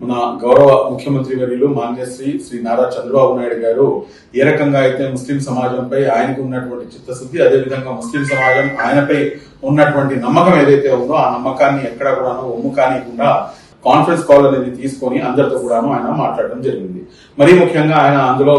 మన గౌరవ ముఖ్యమంత్రి వర్యులు మాన్యశ్రీ శ్రీ నారా చంద్రబాబు నాయుడు గారు ఏ రకంగా అయితే ముస్లిం సమాజంపై ఆయనకు ఉన్నటువంటి చిత్తశుద్ధి, అదేవిధంగా ముస్లిం సమాజం ఆయనపై ఉన్నటువంటి నమ్మకం ఏదైతే ఉందో ఆ నమ్మకాన్ని ఎక్కడ కూడాను ఒమ్ము కానికుండా కాన్ఫరెన్స్ కాల్ అనేది తీసుకొని అందరితో కూడాను ఆయన మాట్లాడడం జరిగింది. మరీ ముఖ్యంగా ఆయన అందులో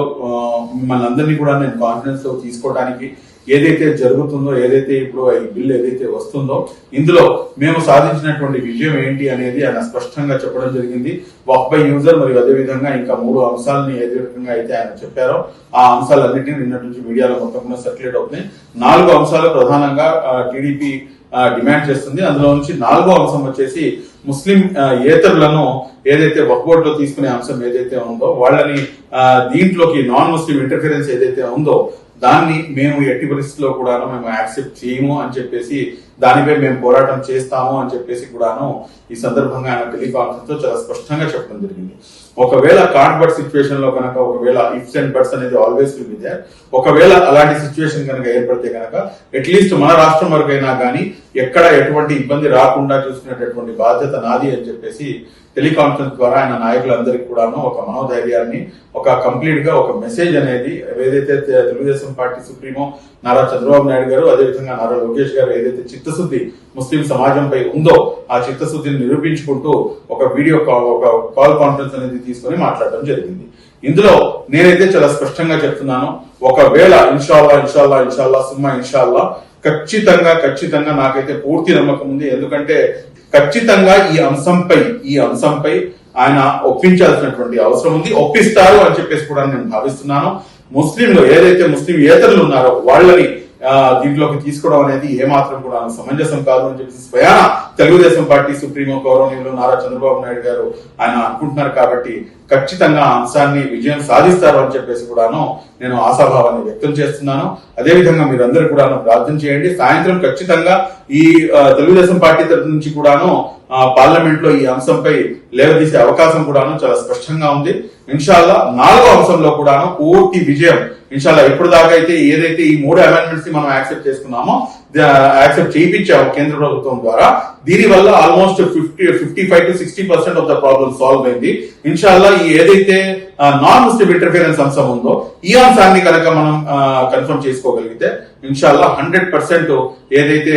మిమ్మల్ని అందరినీ కూడా నేను కాన్ఫరెన్స్ లో తీసుకోవడానికి ఏదైతే జరుగుతుందో, ఏదైతే ఇప్పుడు ఈ బిల్ ఏదైతే వస్తుందో ఇందులో మేము సాధించినటువంటి విజయం ఏంటి అనేది ఆయన స్పష్టంగా చెప్పడం జరిగింది. వక్ఫ్ బై యూజర్ మరియు అదేవిధంగా ఇంకా 3 అంశాలని ఏ రకంగా అయితే ఆయన చెప్పారో ఆ అంశాలన్నింటినీ నిన్నటి నుంచి మీడియాలో మొత్తం కూడా సర్క్యులేట్ అవుతున్నాయి. 4 అంశాలు ప్రధానంగా టీడీపీ డిమాండ్ చేస్తుంది. అందులో నుంచి 4వ అంశం వచ్చేసి ముస్లిం ఏతరులను ఏదైతే వక్ఫ్ బోర్డ్ లో తీసుకునే అంశం ఏదైతే ఉందో వాళ్ళని దీంట్లోకి నాన్ ముస్లిం ఇంటర్ఫిరెన్స్ ఏదైతే ఉందో దాన్ని మేము ఎట్టి పరిస్థితుల్లో కూడాను మేము యాక్సెప్ట్ చేయము అని చెప్పేసి, దానిపై మేము పోరాటం చేస్తాము అని చెప్పేసి కూడాను ఈ సందర్భంగా ఆయన టెలికాన్ఫరెన్స్ లో చాలా స్పష్టంగా చెప్పడం జరిగింది. ఒకవేళ కాంట్ బట్ సిచ్యువేషన్ లో కనుక ఒకవేళ ఇఫ్స్ అండ్ బట్స్ అనేది ఆల్వేస్ విల్ బి దేర్, ఒకవేళ అలాంటి సిచ్యువేషన్ కనుక ఏర్పడితే కనుక అట్లీస్ట్ మన రాష్ట్రం వరకైనా కానీ ఎక్కడ ఎటువంటి ఇబ్బంది రాకుండా చూసుకునేటటువంటి బాధ్యత నాది అని చెప్పేసి టెలికాన్ఫరెన్స్ ద్వారా ఆయన నాయకులందరికీ కూడాను ఒక మనోధైర్యాన్ని, ఒక కంప్లీట్ గా ఒక మెసేజ్ అనేది ఏదైతే తెలుగుదేశం పార్టీ సుప్రీమో నారా చంద్రబాబు నాయుడు గారు, అదేవిధంగా నారా లోకేష్ గారు ఏదైతే చిత్తశుద్ధి ముస్లిం సమాజంపై ఉందో ఆ చిత్తశుద్ధిని నిరూపించుకుంటూ ఒక వీడియో ఒక కాల్ కాన్ఫరెన్స్ అనేది తీసుకొని మాట్లాడడం జరిగింది. ఇందులో నేనైతే చాలా స్పష్టంగా చెప్తున్నాను, ఒకవేళ ఇన్షాల్లా సుమ్మా ఇన్షాల్లా ఖచ్చితంగా నాకైతే పూర్తి నమ్మకం ఉంది. ఎందుకంటే ఖచ్చితంగా ఈ అంశంపై ఆయన ఒప్పించాల్సినటువంటి అవసరం ఉంది, ఒప్పిస్తారు అని చెప్పేసి కూడా నేను భావిస్తున్నాను. ముస్లింలు ఏదైతే ముస్లిం ఏతరులు ఉన్నారో వాళ్ళని దీంట్లోకి తీసుకోవడం అనేది ఏమాత్రం కూడా సమంజసం కాదు అని చెప్పేసి స్వయాన తెలుగుదేశం పార్టీ సుప్రీమో గౌరవనీయులు నారా చంద్రబాబు నాయుడు గారు ఆయన అనుకుంటున్నారు. కాబట్టి ఖచ్చితంగా ఆ అంశాన్ని విజయం సాధిస్తారు అని చెప్పేసి కూడాను నేను ఆశాభావాన్ని వ్యక్తం చేస్తున్నాను. అదేవిధంగా మీరందరూ కూడాను ప్రార్థన చేయండి. సాయంత్రం ఖచ్చితంగా ఈ తెలుగుదేశం పార్టీ తరఫు నుంచి కూడాను పార్లమెంట్ లో ఈ అంశంపై లేవదీసే అవకాశం కూడాను చాలా స్పష్టంగా ఉంది. ఇన్షాల్లా 4వ అంశంలో కూడాను పూర్తి విజయం ఇన్షాల్లా. ఇప్పుడు దాకా అయితే ఏదైతే ఈ 3 అమెండ్మెంట్స్ ని మనం యాక్సెప్ట్ చేసుకున్నామో, యాక్సెప్ట్ చేయించాము కేంద్ర ప్రభుత్వం ద్వారా, దీని వల్ల almost 55 to 60% of the problem solve అయింది. ఇన్షాల్లా ఈ ఏదైతే నాన్ ముస్లిం ఇంటర్ఫిరెన్స్ అంశం ఉందో ఈ అంశాన్ని కనుక మనం కన్ఫర్మ్ చేసుకోగలిగితే ఇన్షాల్లా 100% ఏదైతే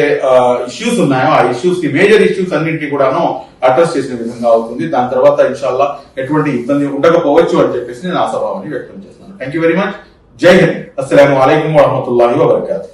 ఇష్యూస్ ఉన్నాయో ఆ ఇష్యూస్ కి, మేజర్ ఇష్యూస్ అన్నింటినీ కూడాను అడ్రస్ చేసిన విధంగా అవుతుంది. దాని తర్వాత ఇన్షాల్లా ఎటువంటి ఇబ్బంది ఉండకపోవచ్చు అని చెప్పేసి నేను ఆశాభావాన్ని వ్యక్తం చేస్తున్నాను. Thank you very much. జై హింద్. అస్సలాము అలైకుం వరహమతుల్లాహి వబరకాతుహు.